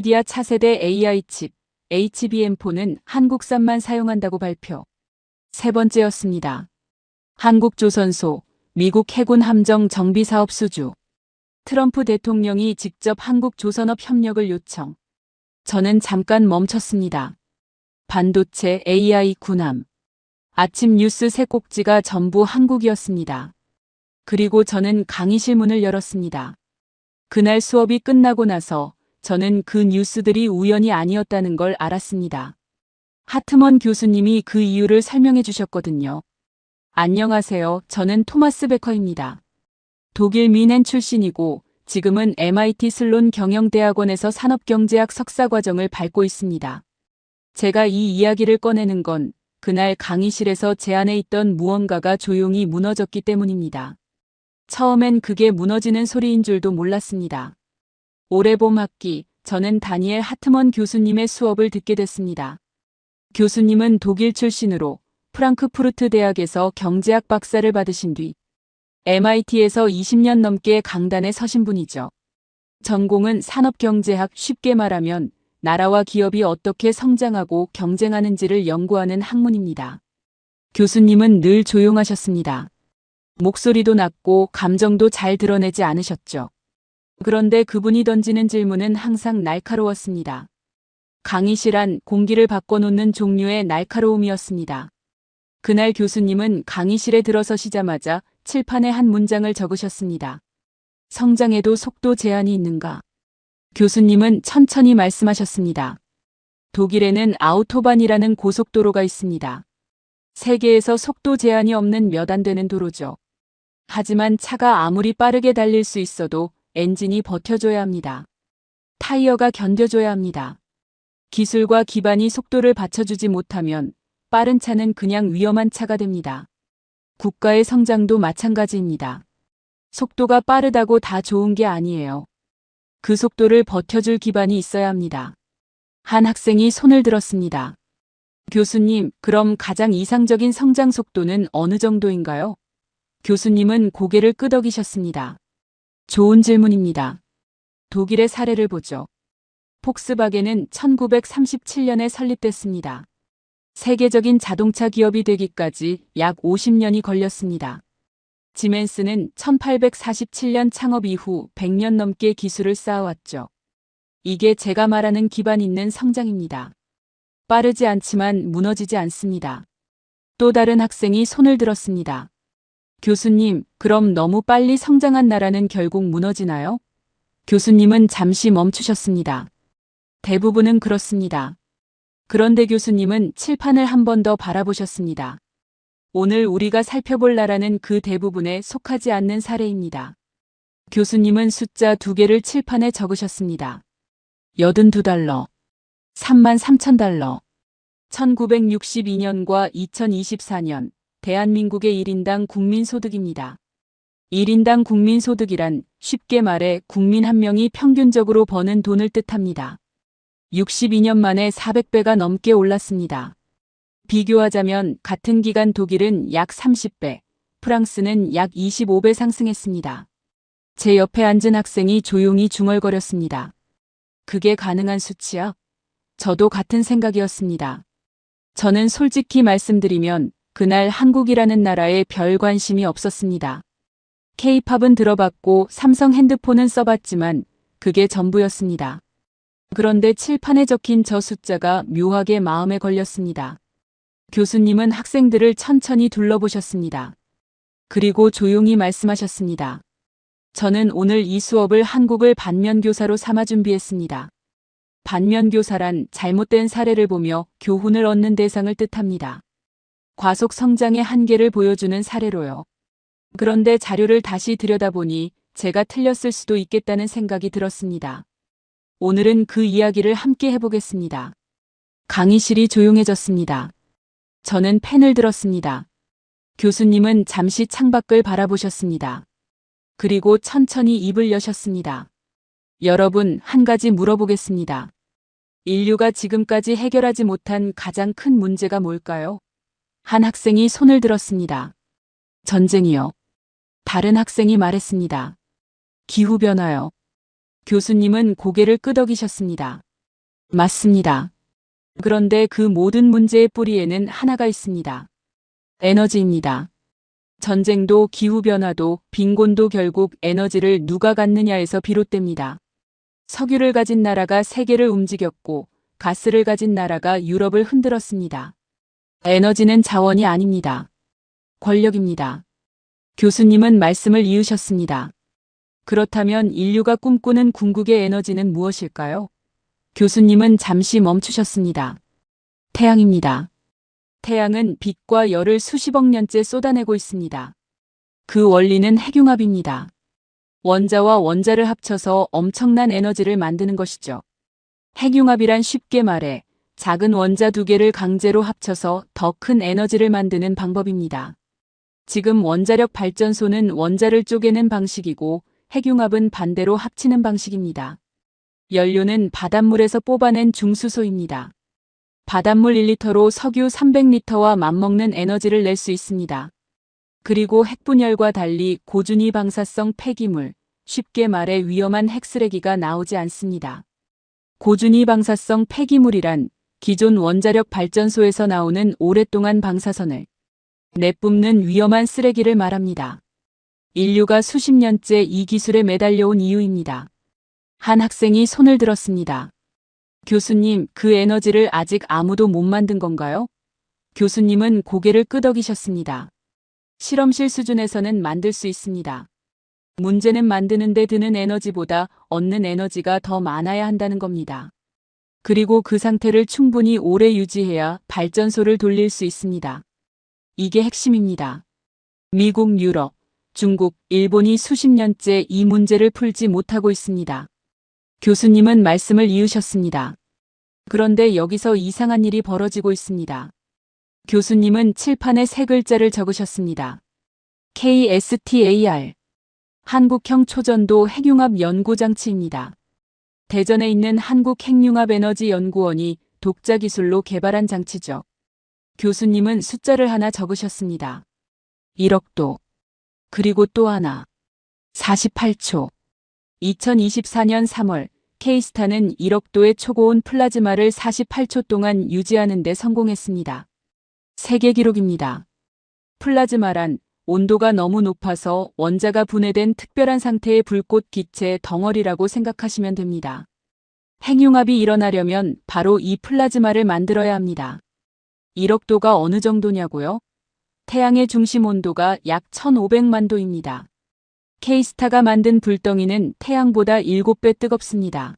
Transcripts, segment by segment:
엔비디아 차세대 AI 칩 HBM4는 한국산만 사용한다고 발표. 세 번째였습니다. 한국조선소, 미국 해군 함정 정비 사업 수주. 트럼프 대통령이 직접 한국조선업 협력을 요청. 저는 잠깐 멈췄습니다. 반도체, AI, 군함. 아침 뉴스 세 꼭지가 전부 한국이었습니다. 그리고 저는 강의실 문을 열었습니다. 그날 수업이 끝나고 나서 저는 그 뉴스들이 우연이 아니었다는 걸 알았습니다. 하트먼 교수님이 그 이유를 설명해 주셨거든요. 안녕하세요. 저는 토마스 베커입니다. 독일 뮌헨 출신이고 지금은 MIT 슬론 경영대학원에서 산업경제학 석사과정을 밟고 있습니다. 제가 이 이야기를 꺼내는 건 그날 강의실에서 제 안에 있던 무언가가 조용히 무너졌기 때문입니다. 처음엔 그게 무너지는 소리인 줄도 몰랐습니다. 올해 봄 학기, 저는 다니엘 하트먼 교수님의 수업을 듣게 됐습니다. 교수님은 독일 출신으로 프랑크푸르트 대학에서 경제학 박사를 받으신 뒤 MIT에서 20년 넘게 강단에 서신 분이죠. 전공은 산업경제학, 쉽게 말하면 나라와 기업이 어떻게 성장하고 경쟁하는지를 연구하는 학문입니다. 교수님은 늘 조용하셨습니다. 목소리도 낮고 감정도 잘 드러내지 않으셨죠. 그런데 그분이 던지는 질문은 항상 날카로웠습니다. 강의실 안 공기를 바꿔놓는 종류의 날카로움이었습니다. 그날 교수님은 강의실에 들어서시자마자 칠판에 한 문장을 적으셨습니다. 성장에도 속도 제한이 있는가? 교수님은 천천히 말씀하셨습니다. 독일에는 아우토반이라는 고속도로가 있습니다. 세계에서 속도 제한이 없는 몇 안 되는 도로죠. 하지만 차가 아무리 빠르게 달릴 수 있어도 엔진이 버텨줘야 합니다. 타이어가 견뎌줘야 합니다. 기술과 기반이 속도를 받쳐주지 못하면 빠른 차는 그냥 위험한 차가 됩니다. 국가의 성장도 마찬가지입니다. 속도가 빠르다고 다 좋은 게 아니에요. 그 속도를 버텨줄 기반이 있어야 합니다. 한 학생이 손을 들었습니다. 교수님, 그럼 가장 이상적인 성장 속도는 어느 정도인가요? 교수님은 고개를 끄덕이셨습니다. 좋은 질문입니다. 독일의 사례를 보죠. 폭스바겐은 1937년에 설립됐습니다. 세계적인 자동차 기업이 되기까지 약 50년이 걸렸습니다. 지멘스는 1847년 창업 이후 100년 넘게 기술을 쌓아왔죠. 이게 제가 말하는 기반 있는 성장입니다. 빠르지 않지만 무너지지 않습니다. 또 다른 학생이 손을 들었습니다. 교수님, 그럼 너무 빨리 성장한 나라는 결국 무너지나요? 교수님은 잠시 멈추셨습니다. 대부분은 그렇습니다. 그런데 교수님은 칠판을 한 번 더 바라보셨습니다. 오늘 우리가 살펴볼 나라는 그 대부분에 속하지 않는 사례입니다. 교수님은 숫자 2개를 칠판에 적으셨습니다. 82달러, 33,000달러. 1962년과 2024년 대한민국의 1인당 국민소득입니다. 1인당 국민소득이란 쉽게 말해 국민 한 명이 평균적으로 버는 돈을 뜻합니다. 62년 만에 400배가 넘게 올랐습니다. 비교하자면 같은 기간 독일은 약 30배, 프랑스는 약 25배 상승했습니다. 제 옆에 앉은 학생이 조용히 중얼거렸습니다. 그게 가능한 수치야? 저도 같은 생각이었습니다. 저는 솔직히 말씀드리면 그날 한국이라는 나라에 별 관심이 없었습니다. K-팝은 들어봤고 삼성 핸드폰은 써봤지만 그게 전부였습니다. 그런데 칠판에 적힌 저 숫자가 묘하게 마음에 걸렸습니다. 교수님은 학생들을 천천히 둘러보셨습니다. 그리고 조용히 말씀하셨습니다. 저는 오늘 이 수업을 한국을 반면교사로 삼아 준비했습니다. 반면교사란 잘못된 사례를 보며 교훈을 얻는 대상을 뜻합니다. 과속 성장의 한계를 보여주는 사례로요. 그런데 자료를 다시 들여다보니 제가 틀렸을 수도 있겠다는 생각이 들었습니다. 오늘은 그 이야기를 함께 해보겠습니다. 강의실이 조용해졌습니다. 저는 펜을 들었습니다. 교수님은 잠시 창밖을 바라보셨습니다. 그리고 천천히 입을 여셨습니다. 여러분, 한 가지 물어보겠습니다. 인류가 지금까지 해결하지 못한 가장 큰 문제가 뭘까요? 한 학생이 손을 들었습니다. 전쟁이요. 다른 학생이 말했습니다. 기후변화요. 교수님은 고개를 끄덕이셨습니다. 맞습니다. 그런데 그 모든 문제의 뿌리에는 하나가 있습니다. 에너지입니다. 전쟁도 기후변화도 빈곤도 결국 에너지를 누가 갖느냐에서 비롯됩니다. 석유를 가진 나라가 세계를 움직였고 가스를 가진 나라가 유럽을 흔들었습니다. 에너지는 자원이 아닙니다. 권력입니다. 교수님은 말씀을 이으셨습니다. 그렇다면 인류가 꿈꾸는 궁극의 에너지는 무엇일까요? 교수님은 잠시 멈추셨습니다. 태양입니다. 태양은 빛과 열을 수십억 년째 쏟아내고 있습니다. 그 원리는 핵융합입니다. 원자와 원자를 합쳐서 엄청난 에너지를 만드는 것이죠. 핵융합이란 쉽게 말해 작은 원자 두 개를 강제로 합쳐서 더 큰 에너지를 만드는 방법입니다. 지금 원자력 발전소는 원자를 쪼개는 방식이고 핵융합은 반대로 합치는 방식입니다. 연료는 바닷물에서 뽑아낸 중수소입니다. 바닷물 1리터로 석유 300리터와 맞먹는 에너지를 낼 수 있습니다. 그리고 핵분열과 달리 고준위 방사성 폐기물, 쉽게 말해 위험한 핵쓰레기가 나오지 않습니다. 고준위 방사성 폐기물이란 기존 원자력 발전소에서 나오는 오랫동안 방사선을 내뿜는 위험한 쓰레기를 말합니다. 인류가 수십 년째 이 기술에 매달려온 이유입니다. 한 학생이 손을 들었습니다. 교수님, 그 에너지를 아직 아무도 못 만든 건가요? 교수님은 고개를 끄덕이셨습니다. 실험실 수준에서는 만들 수 있습니다. 문제는 만드는 데 드는 에너지보다 얻는 에너지가 더 많아야 한다는 겁니다. 그리고 그 상태를 충분히 오래 유지해야 발전소를 돌릴 수 있습니다. 이게 핵심입니다. 미국, 유럽, 중국, 일본이 수십 년째 이 문제를 풀지 못하고 있습니다. 교수님은 말씀을 이으셨습니다. 그런데 여기서 이상한 일이 벌어지고 있습니다. 교수님은 칠판에 세 글자를 적으셨습니다. KSTAR. 한국형 초전도 핵융합 연구장치입니다. 대전에 있는 한국핵융합에너지연구원이 독자 기술로 개발한 장치죠. 교수님은 숫자를 하나 적으셨습니다. 1억도. 그리고 또 하나. 48초. 2024년 3월 K스타는 1억도의 초고온 플라즈마를 48초 동안 유지하는 데 성공했습니다. 세계 기록입니다. 플라즈마란 온도가 너무 높아서 원자가 분해된 특별한 상태의 불꽃 기체 덩어리라고 생각하시면 됩니다. 핵융합이 일어나려면 바로 이 플라즈마를 만들어야 합니다. 1억도가 어느 정도냐고요? 태양의 중심 온도가 약 1500만 도입니다. K스타가 만든 불덩이는 태양보다 7배 뜨겁습니다.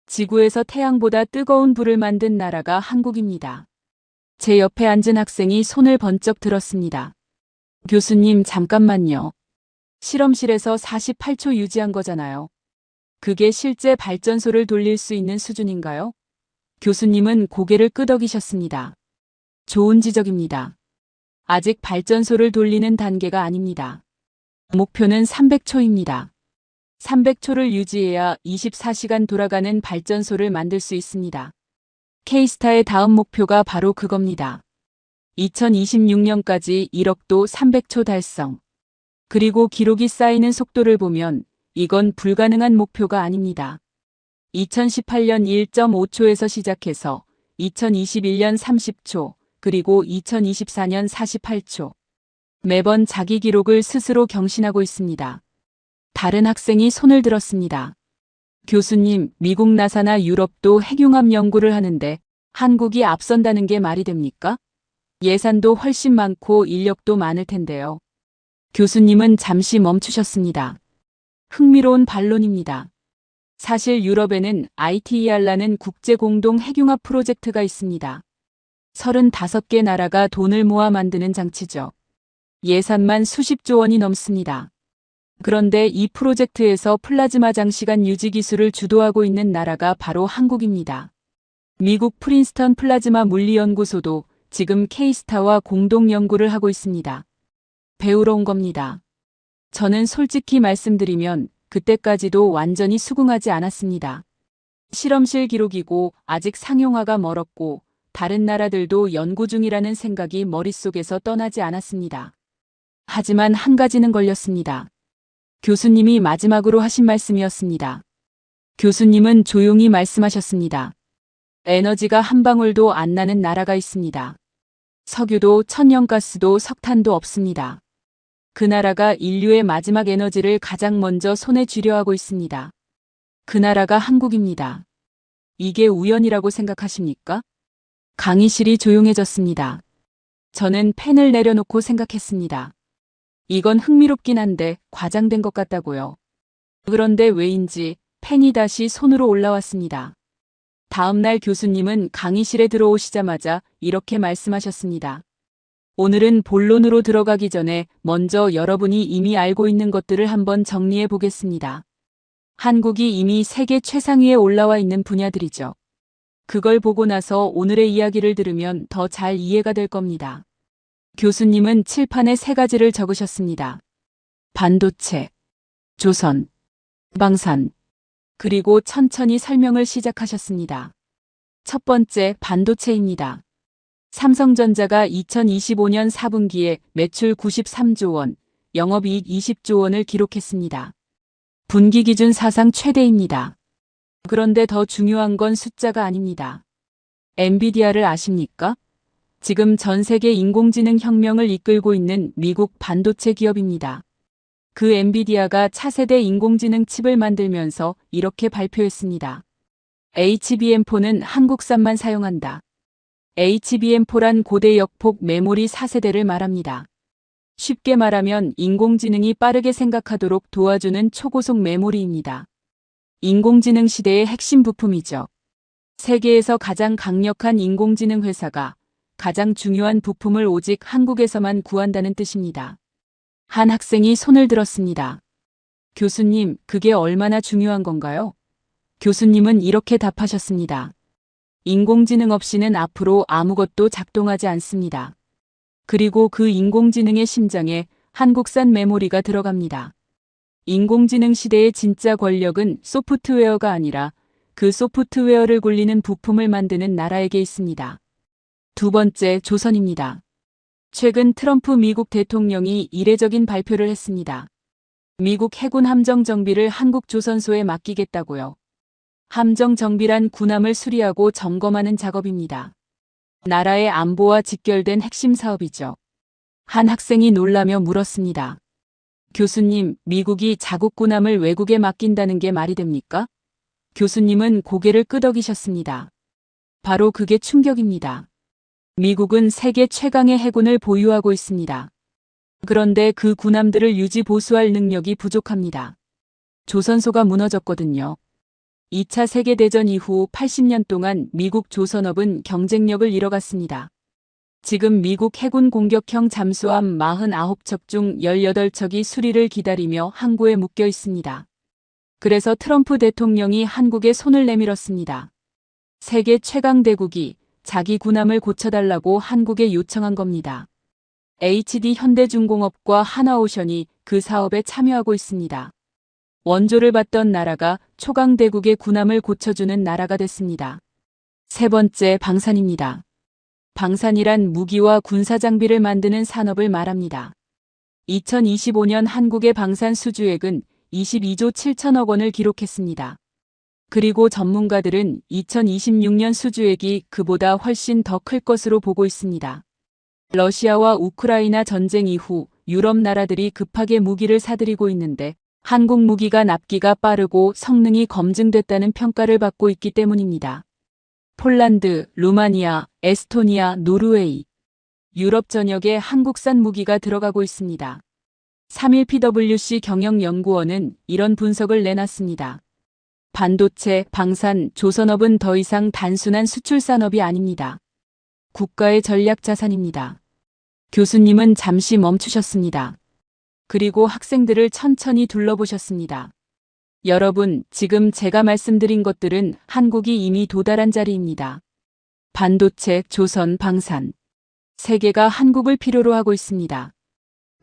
지구에서 태양보다 뜨거운 불을 만든 나라가 한국입니다. 제 옆에 앉은 학생이 손을 번쩍 들었습니다. 교수님, 잠깐만요. 실험실에서 48초 유지한 거잖아요. 그게 실제 발전소를 돌릴 수 있는 수준인가요? 교수님은 고개를 끄덕이셨습니다. 좋은 지적입니다. 아직 발전소를 돌리는 단계가 아닙니다. 목표는 300초입니다. 300초를 유지해야 24시간 돌아가는 발전소를 만들 수 있습니다. K스타의 다음 목표가 바로 그겁니다. 2026년까지 1억도 300초 달성. 그리고 기록이 쌓이는 속도를 보면 이건 불가능한 목표가 아닙니다. 2018년 1.5초에서 시작해서 2021년 30초, 그리고 2024년 48초. 매번 자기 기록을 스스로 경신하고 있습니다. 다른 학생이 손을 들었습니다. 교수님, 미국 나사나 유럽도 핵융합 연구를 하는데 한국이 앞선다는 게 말이 됩니까? 예산도 훨씬 많고 인력도 많을 텐데요. 교수님은 잠시 멈추셨습니다. 흥미로운 반론입니다. 사실 유럽에는 ITER라는 국제공동 핵융합 프로젝트가 있습니다. 35개 나라가 돈을 모아 만드는 장치죠. 예산만 수십조 원이 넘습니다. 그런데 이 프로젝트에서 플라즈마 장시간 유지 기술을 주도하고 있는 나라가 바로 한국입니다. 미국 프린스턴 플라즈마 물리연구소도 지금 K스타와 공동 연구를 하고 있습니다. 배우러 온 겁니다. 저는 솔직히 말씀드리면 그때까지도 완전히 수긍하지 않았습니다. 실험실 기록이고 아직 상용화가 멀었고 다른 나라들도 연구 중이라는 생각이 머릿속에서 떠나지 않았습니다. 하지만 한 가지는 걸렸습니다. 교수님이 마지막으로 하신 말씀이었습니다. 교수님은 조용히 말씀하셨습니다. 에너지가 한 방울도 안 나는 나라가 있습니다. 석유도 천연가스도 석탄도 없습니다. 그 나라가 인류의 마지막 에너지를 가장 먼저 손에 쥐려 하고 있습니다. 그 나라가 한국입니다. 이게 우연이라고 생각하십니까? 강의실이 조용해졌습니다. 저는 펜을 내려놓고 생각했습니다. 이건 흥미롭긴 한데 과장된 것 같다고요. 그런데 왜인지 펜이 다시 손으로 올라왔습니다. 다음 날 교수님은 강의실에 들어오시자마자 이렇게 말씀하셨습니다. 오늘은 본론으로 들어가기 전에 먼저 여러분이 이미 알고 있는 것들을 한번 정리해 보겠습니다. 한국이 이미 세계 최상위에 올라와 있는 분야들이죠. 그걸 보고 나서 오늘의 이야기를 들으면 더 잘 이해가 될 겁니다. 교수님은 칠판에 3가지를 적으셨습니다. 반도체, 조선, 방산, 그리고 천천히 설명을 시작하셨습니다. 첫 번째, 반도체입니다. 삼성전자가 2025년 4분기에 매출 93조 원, 영업이익 20조 원을 기록했습니다. 분기 기준 사상 최대입니다. 그런데 더 중요한 건 숫자가 아닙니다. 엔비디아를 아십니까? 지금 전 세계 인공지능 혁명을 이끌고 있는 미국 반도체 기업입니다. 그 엔비디아가 차세대 인공지능 칩을 만들면서 이렇게 발표했습니다. HBM4는 한국산만 사용한다. HBM4란 고대 역폭 메모리 4세대를 말합니다. 쉽게 말하면 인공지능이 빠르게 생각하도록 도와주는 초고속 메모리입니다. 인공지능 시대의 핵심 부품이죠. 세계에서 가장 강력한 인공지능 회사가 가장 중요한 부품을 오직 한국에서만 구한다는 뜻입니다. 한 학생이 손을 들었습니다. 교수님, 그게 얼마나 중요한 건가요? 교수님은 이렇게 답하셨습니다. 인공지능 없이는 앞으로 아무것도 작동하지 않습니다. 그리고 그 인공지능의 심장에 한국산 메모리가 들어갑니다. 인공지능 시대의 진짜 권력은 소프트웨어가 아니라 그 소프트웨어를 굴리는 부품을 만드는 나라에게 있습니다. 두 번째, 조선입니다. 최근 트럼프 미국 대통령이 이례적인 발표를 했습니다. 미국 해군 함정 정비를 한국 조선소에 맡기겠다고요. 함정 정비란 군함을 수리하고 점검하는 작업입니다. 나라의 안보와 직결된 핵심 사업이죠. 한 학생이 놀라며 물었습니다. 교수님, 미국이 자국 군함을 외국에 맡긴다는 게 말이 됩니까? 교수님은 고개를 끄덕이셨습니다. 바로 그게 충격입니다. 미국은 세계 최강의 해군을 보유하고 있습니다. 그런데 그 군함들을 유지 보수할 능력이 부족합니다. 조선소가 무너졌거든요. 2차 세계대전 이후 80년 동안 미국 조선업은 경쟁력을 잃어갔습니다. 지금 미국 해군 공격형 잠수함 49척 중 18척이 수리를 기다리며 항구에 묶여 있습니다. 그래서 트럼프 대통령이 한국에 손을 내밀었습니다. 세계 최강 대국이 자기 군함을 고쳐달라고 한국에 요청한 겁니다. HD 현대중공업과 하나오션이 그 사업에 참여하고 있습니다. 원조를 받던 나라가 초강대국의 군함을 고쳐주는 나라가 됐습니다. 세 번째, 방산입니다. 방산이란 무기와 군사장비를 만드는 산업을 말합니다. 2025년 한국의 방산 수주액은 22조 7천억 원을 기록했습니다. 그리고 전문가들은 2026년 수주액이 그보다 훨씬 더 클 것으로 보고 있습니다. 러시아와 우크라이나 전쟁 이후 유럽 나라들이 급하게 무기를 사들이고 있는데 한국 무기가 납기가 빠르고 성능이 검증됐다는 평가를 받고 있기 때문입니다. 폴란드, 루마니아, 에스토니아, 노르웨이, 유럽 전역에 한국산 무기가 들어가고 있습니다. 3일 PwC 경영연구원은 이런 분석을 내놨습니다. 반도체, 방산, 조선업은 더 이상 단순한 수출 산업이 아닙니다. 국가의 전략 자산입니다. 교수님은 잠시 멈추셨습니다. 그리고 학생들을 천천히 둘러보셨습니다. 여러분, 지금 제가 말씀드린 것들은 한국이 이미 도달한 자리입니다. 반도체, 조선, 방산. 세계가 한국을 필요로 하고 있습니다.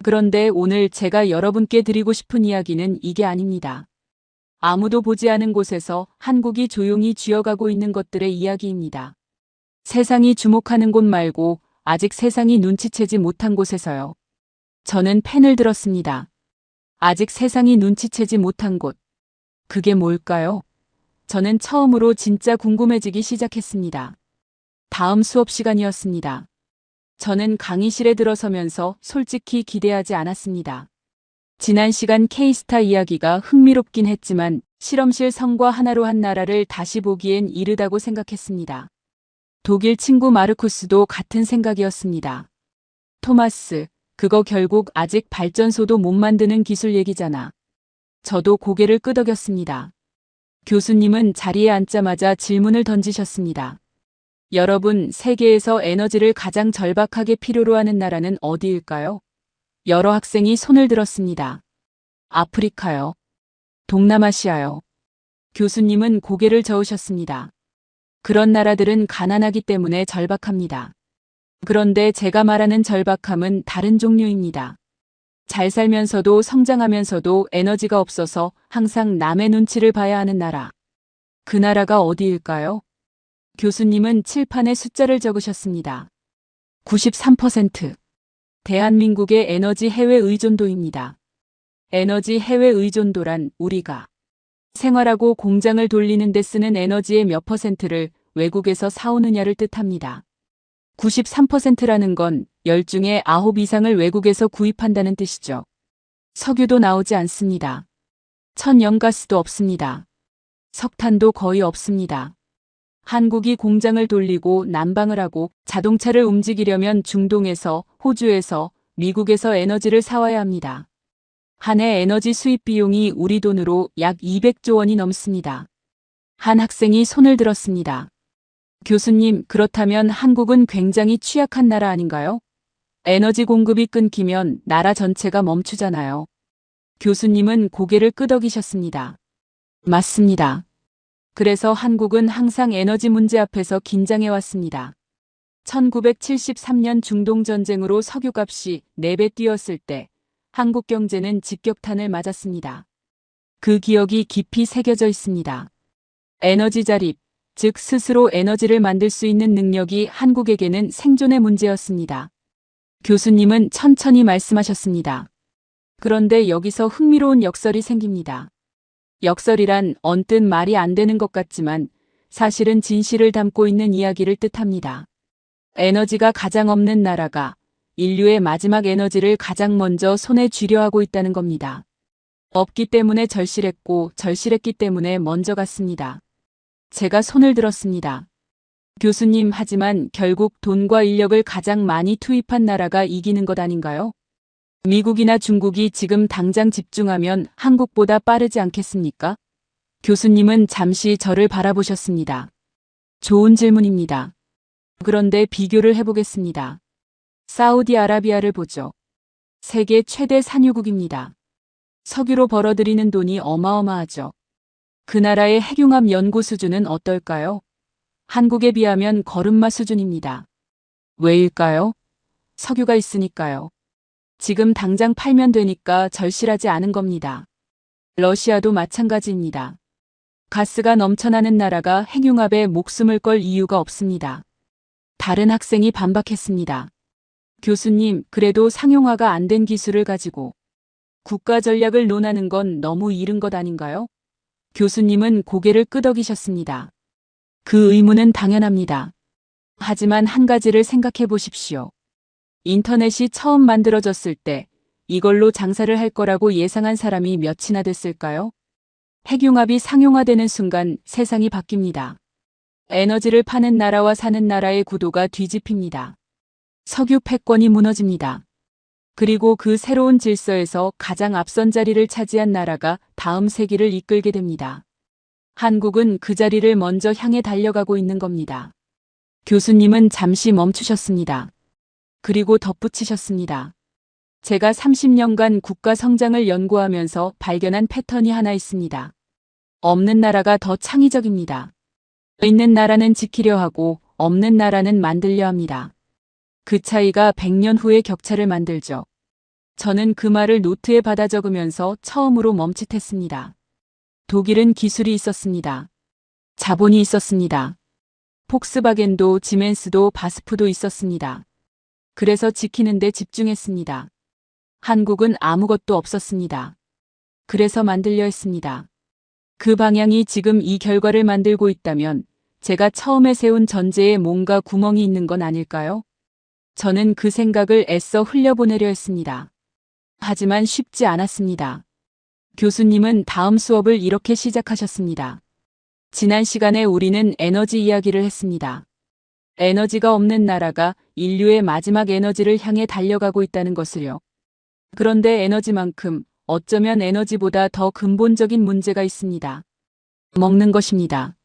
그런데 오늘 제가 여러분께 드리고 싶은 이야기는 이게 아닙니다. 아무도 보지 않은 곳에서 한국이 조용히 쥐어가고 있는 것들의 이야기입니다. 세상이 주목하는 곳 말고 아직 세상이 눈치채지 못한 곳에서요. 저는 펜을 들었습니다. 아직 세상이 눈치채지 못한 곳. 그게 뭘까요? 저는 처음으로 진짜 궁금해지기 시작했습니다. 다음 수업 시간이었습니다. 저는 강의실에 들어서면서 솔직히 기대하지 않았습니다. 지난 시간 케이스타 이야기가 흥미롭긴 했지만 실험실 성과 하나로 한 나라를 다시 보기엔 이르다고 생각했습니다. 독일 친구 마르쿠스도 같은 생각이었습니다. 토마스, 그거 결국 아직 발전소도 못 만드는 기술 얘기잖아. 저도 고개를 끄덕였습니다. 교수님은 자리에 앉자마자 질문을 던지셨습니다. 여러분, 세계에서 에너지를 가장 절박하게 필요로 하는 나라는 어디일까요? 여러 학생이 손을 들었습니다. 아프리카요. 동남아시아요. 교수님은 고개를 저으셨습니다. 그런 나라들은 가난하기 때문에 절박합니다. 그런데 제가 말하는 절박함은 다른 종류입니다. 잘 살면서도 성장하면서도 에너지가 없어서 항상 남의 눈치를 봐야 하는 나라. 그 나라가 어디일까요? 교수님은 칠판에 숫자를 적으셨습니다. 93%. 대한민국의 에너지 해외 의존도입니다. 에너지 해외 의존도란 우리가 생활하고 공장을 돌리는 데 쓰는 에너지의 몇 퍼센트를 외국에서 사오느냐를 뜻합니다. 93%라는 건 10 중에 9 이상을 외국에서 구입한다는 뜻이죠. 석유도 나오지 않습니다. 천연가스도 없습니다. 석탄도 거의 없습니다. 한국이 공장을 돌리고 난방을 하고 자동차를 움직이려면 중동에서, 호주에서, 미국에서 에너지를 사와야 합니다. 한 해 에너지 수입 비용이 우리 돈으로 약 200조 원이 넘습니다. 한 학생이 손을 들었습니다. 교수님, 그렇다면 한국은 굉장히 취약한 나라 아닌가요? 에너지 공급이 끊기면 나라 전체가 멈추잖아요. 교수님은 고개를 끄덕이셨습니다. 맞습니다. 그래서 한국은 항상 에너지 문제 앞에서 긴장해왔습니다. 1973년 중동전쟁으로 석유값이 4배 뛰었을 때 한국 경제는 직격탄을 맞았습니다. 그 기억이 깊이 새겨져 있습니다. 에너지 자립, 즉 스스로 에너지를 만들 수 있는 능력이 한국에게는 생존의 문제였습니다. 교수님은 천천히 말씀하셨습니다. 그런데 여기서 흥미로운 역설이 생깁니다. 역설이란 언뜻 말이 안 되는 것 같지만 사실은 진실을 담고 있는 이야기를 뜻합니다. 에너지가 가장 없는 나라가 인류의 마지막 에너지를 가장 먼저 손에 쥐려 하고 있다는 겁니다. 없기 때문에 절실했고 절실했기 때문에 먼저 갔습니다. 제가 손을 들었습니다. 교수님, 하지만 결국 돈과 인력을 가장 많이 투입한 나라가 이기는 것 아닌가요? 미국이나 중국이 지금 당장 집중하면 한국보다 빠르지 않겠습니까? 교수님은 잠시 저를 바라보셨습니다. 좋은 질문입니다. 그런데 비교를 해보겠습니다. 사우디아라비아를 보죠. 세계 최대 산유국입니다. 석유로 벌어들이는 돈이 어마어마하죠. 그 나라의 핵융합 연구 수준은 어떨까요? 한국에 비하면 걸음마 수준입니다. 왜일까요? 석유가 있으니까요. 지금 당장 팔면 되니까 절실하지 않은 겁니다. 러시아도 마찬가지입니다. 가스가 넘쳐나는 나라가 핵융합에 목숨을 걸 이유가 없습니다. 다른 학생이 반박했습니다. 교수님, 그래도 상용화가 안 된 기술을 가지고 국가 전략을 논하는 건 너무 이른 것 아닌가요? 교수님은 고개를 끄덕이셨습니다. 그 의무는 당연합니다. 하지만 한 가지를 생각해 보십시오. 인터넷이 처음 만들어졌을 때 이걸로 장사를 할 거라고 예상한 사람이 몇이나 됐을까요? 핵융합이 상용화되는 순간 세상이 바뀝니다. 에너지를 파는 나라와 사는 나라의 구도가 뒤집힙니다. 석유 패권이 무너집니다. 그리고 그 새로운 질서에서 가장 앞선 자리를 차지한 나라가 다음 세기를 이끌게 됩니다. 한국은 그 자리를 먼저 향해 달려가고 있는 겁니다. 교수님은 잠시 멈추셨습니다. 그리고 덧붙이셨습니다. 제가 30년간 국가 성장을 연구하면서 발견한 패턴이 하나 있습니다. 없는 나라가 더 창의적입니다. 있는 나라는 지키려 하고 없는 나라는 만들려 합니다. 그 차이가 100년 후의 격차를 만들죠. 저는 그 말을 노트에 받아 적으면서 처음으로 멈칫했습니다. 독일은 기술이 있었습니다. 자본이 있었습니다. 폭스바겐도 지멘스도 바스프도 있었습니다. 그래서 지키는 데 집중했습니다. 한국은 아무것도 없었습니다. 그래서 만들려 했습니다. 그 방향이 지금 이 결과를 만들고 있다면 제가 처음에 세운 전제에 뭔가 구멍이 있는 건 아닐까요? 저는 그 생각을 애써 흘려보내려 했습니다. 하지만 쉽지 않았습니다. 교수님은 다음 수업을 이렇게 시작하셨습니다. 지난 시간에 우리는 에너지 이야기를 했습니다. 에너지가 없는 나라가 인류의 마지막 에너지를 향해 달려가고 있다는 것을요. 그런데 에너지만큼 어쩌면 에너지보다 더 근본적인 문제가 있습니다. 먹는 것입니다.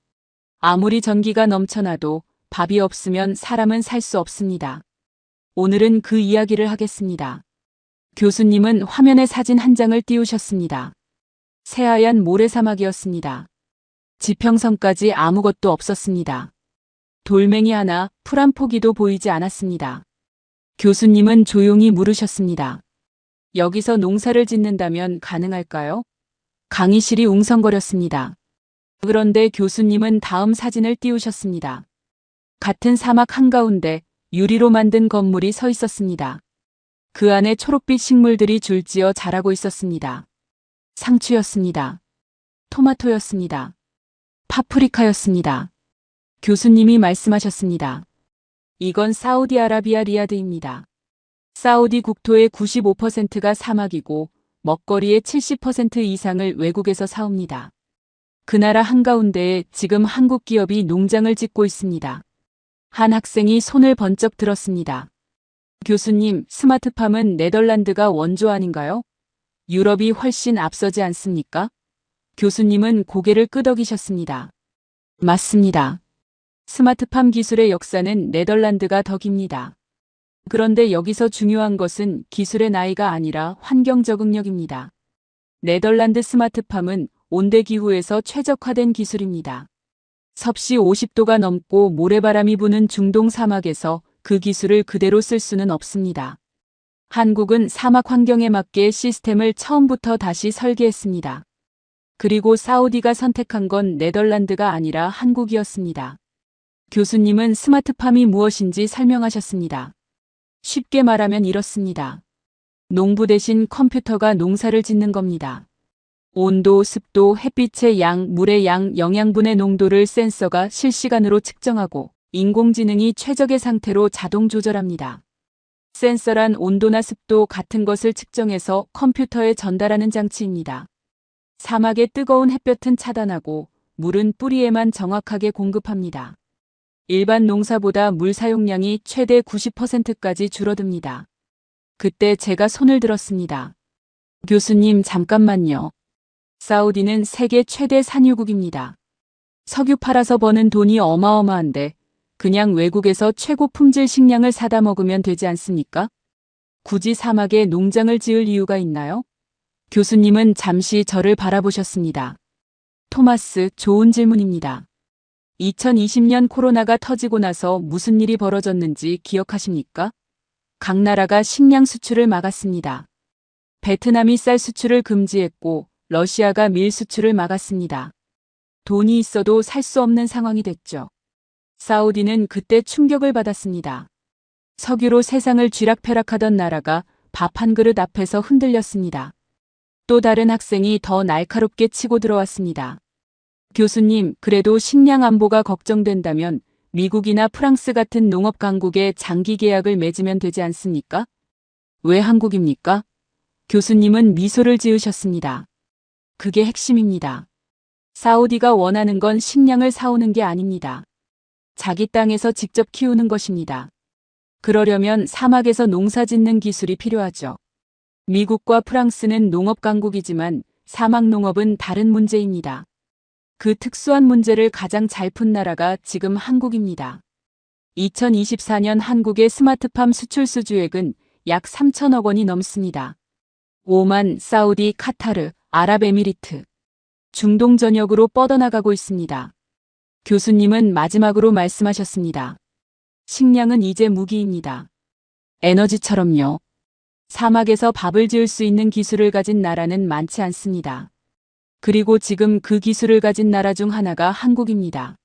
아무리 전기가 넘쳐나도 밥이 없으면 사람은 살 수 없습니다. 오늘은 그 이야기를 하겠습니다. 교수님은 화면에 사진 한 장을 띄우셨습니다. 새하얀 모래사막이었습니다. 지평선까지 아무것도 없었습니다. 돌멩이 하나, 풀 한 포기도 보이지 않았습니다. 교수님은 조용히 물으셨습니다. 여기서 농사를 짓는다면 가능할까요? 강의실이 웅성거렸습니다. 그런데 교수님은 다음 사진을 띄우셨습니다. 같은 사막 한가운데 유리로 만든 건물이 서 있었습니다. 그 안에 초록빛 식물들이 줄지어 자라고 있었습니다. 상추였습니다. 토마토였습니다. 파프리카였습니다. 교수님이 말씀하셨습니다. 이건 사우디아라비아 리야드입니다. 사우디 국토의 95%가 사막이고 먹거리의 70% 이상을 외국에서 사옵니다. 그 나라 한가운데에 지금 한국 기업이 농장을 짓고 있습니다. 한 학생이 손을 번쩍 들었습니다. 교수님, 스마트팜은 네덜란드가 원조 아닌가요? 유럽이 훨씬 앞서지 않습니까? 교수님은 고개를 끄덕이셨습니다. 맞습니다. 스마트팜 기술의 역사는 네덜란드가 더 깁니다. 그런데 여기서 중요한 것은 기술의 나이가 아니라 환경 적응력입니다. 네덜란드 스마트팜은 온대 기후에서 최적화된 기술입니다. 섭씨 50도가 넘고 모래바람이 부는 중동 사막에서 그 기술을 그대로 쓸 수는 없습니다. 한국은 사막 환경에 맞게 시스템을 처음부터 다시 설계했습니다. 그리고 사우디가 선택한 건 네덜란드가 아니라 한국이었습니다. 교수님은 스마트팜이 무엇인지 설명하셨습니다. 쉽게 말하면 이렇습니다. 농부 대신 컴퓨터가 농사를 짓는 겁니다. 온도, 습도, 햇빛의 양, 물의 양, 영양분의 농도를 센서가 실시간으로 측정하고 인공지능이 최적의 상태로 자동 조절합니다. 센서란 온도나 습도 같은 것을 측정해서 컴퓨터에 전달하는 장치입니다. 사막의 뜨거운 햇볕은 차단하고 물은 뿌리에만 정확하게 공급합니다. 일반 농사보다 물 사용량이 최대 90%까지 줄어듭니다. 그때 제가 손을 들었습니다. 교수님, 잠깐만요. 사우디는 세계 최대 산유국입니다. 석유 팔아서 버는 돈이 어마어마한데 그냥 외국에서 최고 품질 식량을 사다 먹으면 되지 않습니까? 굳이 사막에 농장을 지을 이유가 있나요? 교수님은 잠시 저를 바라보셨습니다. 토마스, 좋은 질문입니다. 2020년 코로나가 터지고 나서 무슨 일이 벌어졌는지 기억하십니까? 각 나라가 식량 수출을 막았습니다. 베트남이 쌀 수출을 금지했고 러시아가 밀 수출을 막았습니다. 돈이 있어도 살 수 없는 상황이 됐죠. 사우디는 그때 충격을 받았습니다. 석유로 세상을 쥐락펴락하던 나라가 밥 한 그릇 앞에서 흔들렸습니다. 또 다른 학생이 더 날카롭게 치고 들어왔습니다. 교수님, 그래도 식량 안보가 걱정된다면 미국이나 프랑스 같은 농업 강국에 장기 계약을 맺으면 되지 않습니까? 왜 한국입니까? 교수님은 미소를 지으셨습니다. 그게 핵심입니다. 사우디가 원하는 건 식량을 사오는 게 아닙니다. 자기 땅에서 직접 키우는 것입니다. 그러려면 사막에서 농사 짓는 기술이 필요하죠. 미국과 프랑스는 농업 강국이지만 사막 농업은 다른 문제입니다. 그 특수한 문제를 가장 잘 푼 나라가 지금 한국입니다. 2024년 한국의 스마트팜 수출 수주액은 약 3천억 원이 넘습니다. 오만, 사우디, 카타르, 아랍에미리트, 중동 전역으로 뻗어나가고 있습니다. 교수님은 마지막으로 말씀하셨습니다. 식량은 이제 무기입니다. 에너지처럼요. 사막에서 밥을 지을 수 있는 기술을 가진 나라는 많지 않습니다. 그리고 지금 그 기술을 가진 나라 중 하나가 한국입니다.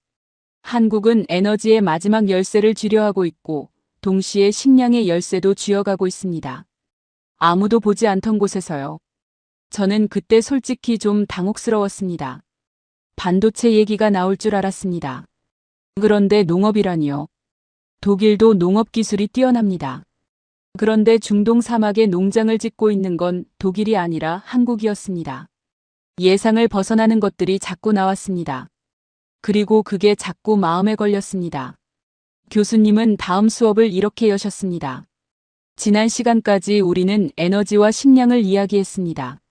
한국은 에너지의 마지막 열쇠를 쥐려 하고 있고 동시에 식량의 열쇠도 쥐어가고 있습니다. 아무도 보지 않던 곳에서요. 저는 그때 솔직히 좀 당혹스러웠습니다. 반도체 얘기가 나올 줄 알았습니다. 그런데 농업이라니요. 독일도 농업 기술이 뛰어납니다. 그런데 중동 사막에 농장을 짓고 있는 건 독일이 아니라 한국이었습니다. 예상을 벗어나는 것들이 자꾸 나왔습니다. 그리고 그게 자꾸 마음에 걸렸습니다. 교수님은 다음 수업을 이렇게 여셨습니다. 지난 시간까지 우리는 에너지와 식량을 이야기했습니다.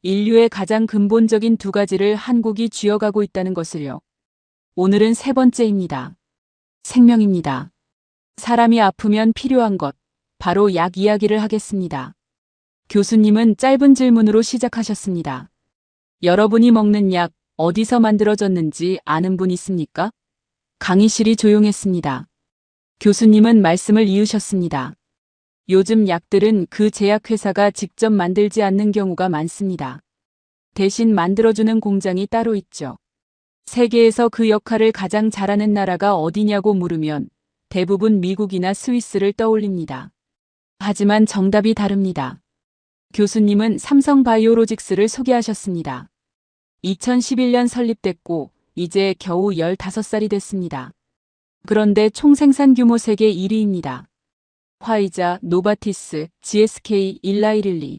인류의 가장 근본적인 두 가지를 한국이 쥐어가고 있다는 것을요. 오늘은 세 번째입니다. 생명입니다. 사람이 아프면 필요한 것, 바로 약 이야기를 하겠습니다. 교수님은 짧은 질문으로 시작하셨습니다. 여러분이 먹는 약 어디서 만들어졌는지 아는 분 있습니까? 강의실이 조용했습니다. 교수님은 말씀을 이으셨습니다. 요즘 약들은 그 제약회사가 직접 만들지 않는 경우가 많습니다. 대신 만들어주는 공장이 따로 있죠. 세계에서 그 역할을 가장 잘하는 나라가 어디냐고 물으면 대부분 미국이나 스위스를 떠올립니다. 하지만 정답이 다릅니다. 교수님은 삼성바이오로직스를 소개하셨습니다. 2011년 설립됐고 이제 겨우 15살이 됐습니다. 그런데 총생산 규모 세계 1위입니다. 화이자, 노바티스, GSK, 일라이릴리.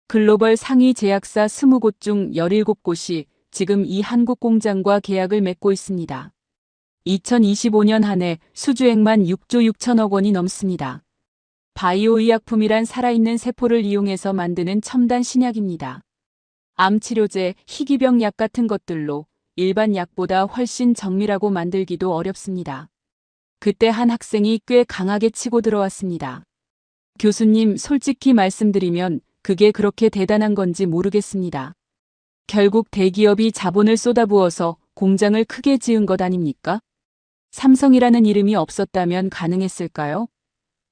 글로벌 상위 제약사 20곳 중 17곳이 지금 이 한국 공장과 계약을 맺고 있습니다. 2025년 한 해 수주액만 6조 6천억 원이 넘습니다. 바이오 의약품이란 살아있는 세포를 이용해서 만드는 첨단 신약입니다. 암 치료제, 희귀병 약 같은 것들로 일반 약보다 훨씬 정밀하고 만들기도 어렵습니다. 그때 한 학생이 꽤 강하게 치고 들어왔습니다. 교수님, 솔직히 말씀드리면 그게 그렇게 대단한 건지 모르겠습니다. 결국 대기업이 자본을 쏟아부어서 공장을 크게 지은 것 아닙니까? 삼성이라는 이름이 없었다면 가능했을까요?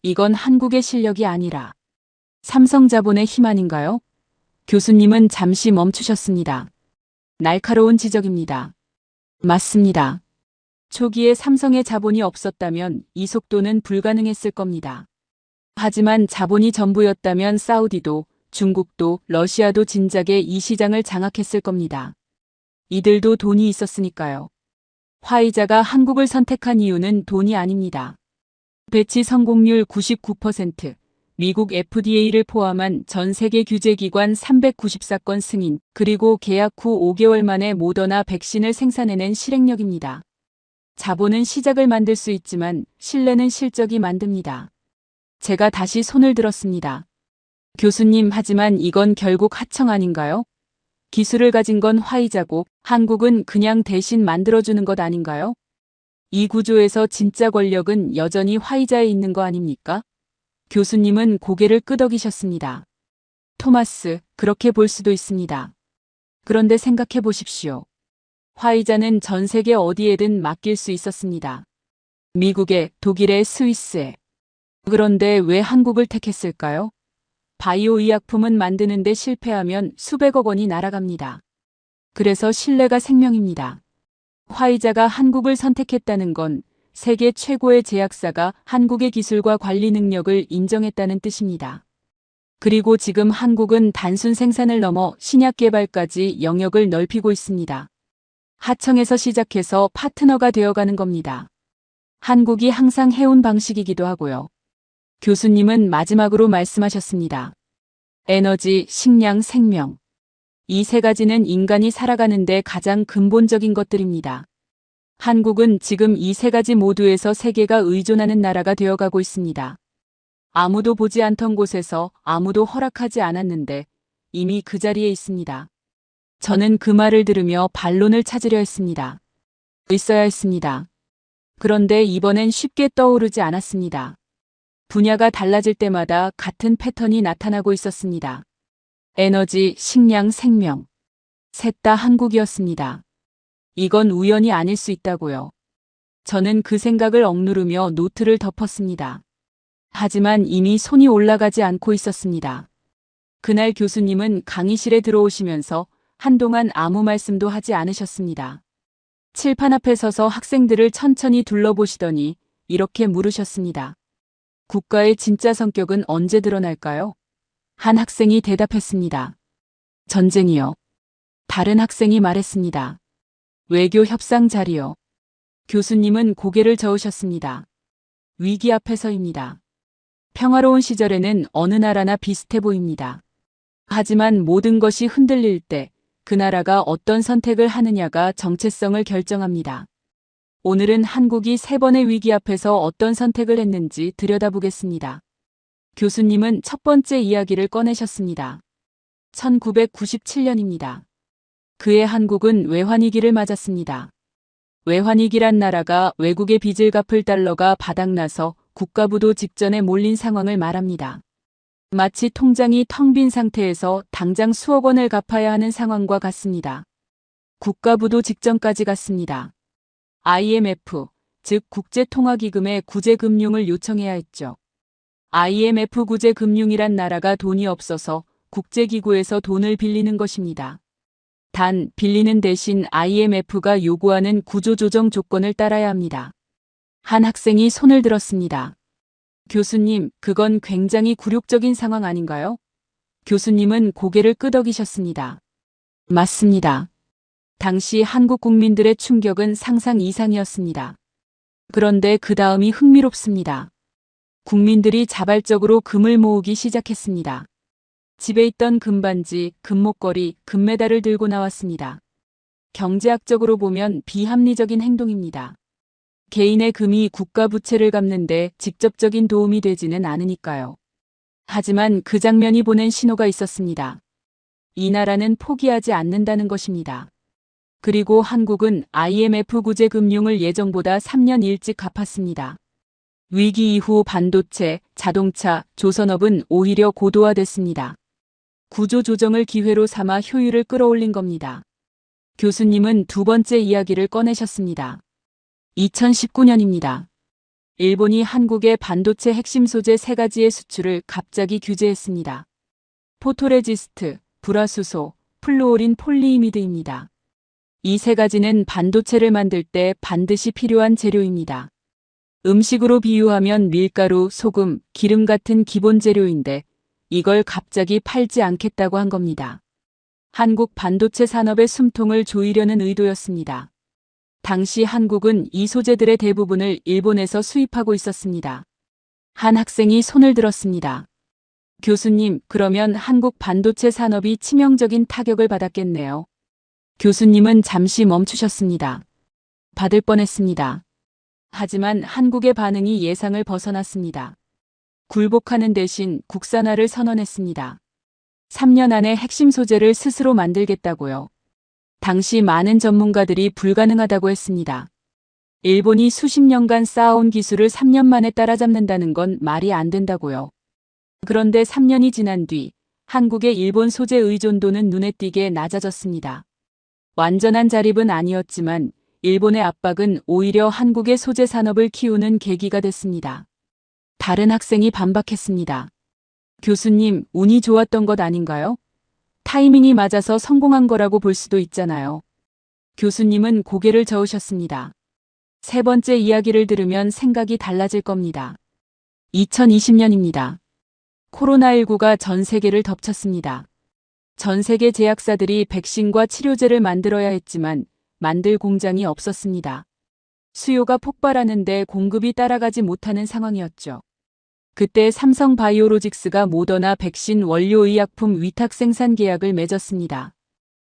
이건 한국의 실력이 아니라 삼성 자본의 힘 아닌가요? 교수님은 잠시 멈추셨습니다. 날카로운 지적입니다. 맞습니다. 초기에 삼성의 자본이 없었다면 이 속도는 불가능했을 겁니다. 하지만 자본이 전부였다면 사우디도, 중국도, 러시아도 진작에 이 시장을 장악했을 겁니다. 이들도 돈이 있었으니까요. 화이자가 한국을 선택한 이유는 돈이 아닙니다. 배치 성공률 99%, 미국 FDA를 포함한 전 세계 규제기관 394건 승인, 그리고 계약 후 5개월 만에 모더나 백신을 생산해낸 실행력입니다. 자본은 시작을 만들 수 있지만 신뢰는 실적이 만듭니다. 제가 다시 손을 들었습니다. 교수님, 하지만 이건 결국 하청 아닌가요? 기술을 가진 건 화이자고 한국은 그냥 대신 만들어주는 것 아닌가요? 이 구조에서 진짜 권력은 여전히 화이자에 있는 거 아닙니까? 교수님은 고개를 끄덕이셨습니다. 토마스, 그렇게 볼 수도 있습니다. 그런데 생각해 보십시오. 화이자는 전 세계 어디에든 맡길 수 있었습니다. 미국에, 독일에, 스위스에. 그런데 왜 한국을 택했을까요? 바이오 의약품은 만드는데 실패하면 수백억 원이 날아갑니다. 그래서 신뢰가 생명입니다. 화이자가 한국을 선택했다는 건 세계 최고의 제약사가 한국의 기술과 관리 능력을 인정했다는 뜻입니다. 그리고 지금 한국은 단순 생산을 넘어 신약 개발까지 영역을 넓히고 있습니다. 하청에서 시작해서 파트너가 되어가는 겁니다. 한국이 항상 해온 방식이기도 하고요. 교수님은 마지막으로 말씀하셨습니다. 에너지, 식량, 생명. 이 세 가지는 인간이 살아가는데 가장 근본적인 것들입니다. 한국은 지금 이 세 가지 모두에서 세계가 의존하는 나라가 되어가고 있습니다. 아무도 보지 않던 곳에서 아무도 허락하지 않았는데 이미 그 자리에 있습니다. 저는 그 말을 들으며 반론을 찾으려 했습니다. 있어야 했습니다. 그런데 이번엔 쉽게 떠오르지 않았습니다. 분야가 달라질 때마다 같은 패턴이 나타나고 있었습니다. 에너지, 식량, 생명. 셋 다 한국이었습니다. 이건 우연이 아닐 수 있다고요. 저는 그 생각을 억누르며 노트를 덮었습니다. 하지만 이미 손이 올라가지 않고 있었습니다. 그날 교수님은 강의실에 들어오시면서 한동안 아무 말씀도 하지 않으셨습니다. 칠판 앞에 서서 학생들을 천천히 둘러보시더니 이렇게 물으셨습니다. 국가의 진짜 성격은 언제 드러날까요? 한 학생이 대답했습니다. 전쟁이요. 다른 학생이 말했습니다. 외교 협상 자리요. 교수님은 고개를 저으셨습니다. 위기 앞에서입니다. 평화로운 시절에는 어느 나라나 비슷해 보입니다. 하지만 모든 것이 흔들릴 때 그 나라가 어떤 선택을 하느냐가 정체성을 결정합니다. 오늘은 한국이 3번의 위기 앞에서 어떤 선택을 했는지 들여다보겠습니다. 교수님은 첫 번째 이야기를 꺼내셨습니다. 1997년입니다. 그해 한국은 외환위기를 맞았습니다. 외환위기란 나라가 외국의 빚을 갚을 달러가 바닥나서 국가부도 직전에 몰린 상황을 말합니다. 마치 통장이 텅 빈 상태에서 당장 수억 원을 갚아야 하는 상황과 같습니다. 국가부도 직전까지 갔습니다. IMF, 즉 국제통화기금에 구제금융을 요청해야 했죠. IMF 구제금융이란 나라가 돈이 없어서 국제기구에서 돈을 빌리는 것입니다. 단, 빌리는 대신 IMF가 요구하는 구조조정 조건을 따라야 합니다. 한 학생이 손을 들었습니다. 교수님, 그건 굉장히 굴욕적인 상황 아닌가요? 교수님은 고개를 끄덕이셨습니다. 맞습니다. 당시 한국 국민들의 충격은 상상 이상이었습니다. 그런데 그 다음이 흥미롭습니다. 국민들이 자발적으로 금을 모으기 시작했습니다. 집에 있던 금반지, 금목걸이, 금메달을 들고 나왔습니다. 경제학적으로 보면 비합리적인 행동입니다. 개인의 금이 국가 부채를 갚는데 직접적인 도움이 되지는 않으니까요. 하지만 그 장면이 보낸 신호가 있었습니다. 이 나라는 포기하지 않는다는 것입니다. 그리고 한국은 IMF 구제금융을 예정보다 3년 일찍 갚았습니다. 위기 이후 반도체, 자동차, 조선업은 오히려 고도화됐습니다. 구조조정을 기회로 삼아 효율을 끌어올린 겁니다. 교수님은 두 번째 이야기를 꺼내셨습니다. 2019년입니다. 일본이 한국의 반도체 핵심 소재 3가지의 수출을 갑자기 규제했습니다. 포토레지스트, 불화수소, 플루오린 폴리이미드입니다. 이 3가지는 반도체를 만들 때 반드시 필요한 재료입니다. 음식으로 비유하면 밀가루, 소금, 기름 같은 기본 재료인데 이걸 갑자기 팔지 않겠다고 한 겁니다. 한국 반도체 산업의 숨통을 조이려는 의도였습니다. 당시 한국은 이 소재들의 대부분을 일본에서 수입하고 있었습니다. 한 학생이 손을 들었습니다. 교수님, 그러면 한국 반도체 산업이 치명적인 타격을 받았겠네요. 교수님은 잠시 멈추셨습니다. 받을 뻔했습니다. 하지만 한국의 반응이 예상을 벗어났습니다. 굴복하는 대신 국산화를 선언했습니다. 3년 안에 핵심 소재를 스스로 만들겠다고요. 당시 많은 전문가들이 불가능하다고 했습니다. 일본이 수십 년간 쌓아온 기술을 3년 만에 따라잡는다는 건 말이 안 된다고요. 그런데 3년이 지난 뒤 한국의 일본 소재 의존도는 눈에 띄게 낮아졌습니다. 완전한 자립은 아니었지만 일본의 압박은 오히려 한국의 소재 산업을 키우는 계기가 됐습니다. 다른 학생이 반박했습니다. 교수님, 운이 좋았던 것 아닌가요? 타이밍이 맞아서 성공한 거라고 볼 수도 있잖아요. 교수님은 고개를 저으셨습니다. 3번째 이야기를 들으면 생각이 달라질 겁니다. 2020년입니다. 코로나19가 전 세계를 덮쳤습니다. 전 세계 제약사들이 백신과 치료제를 만들어야 했지만 만들 공장이 없었습니다. 수요가 폭발하는데 공급이 따라가지 못하는 상황이었죠. 그때 삼성바이오로직스가 모더나 백신 원료 의약품 위탁 생산 계약을 맺었습니다.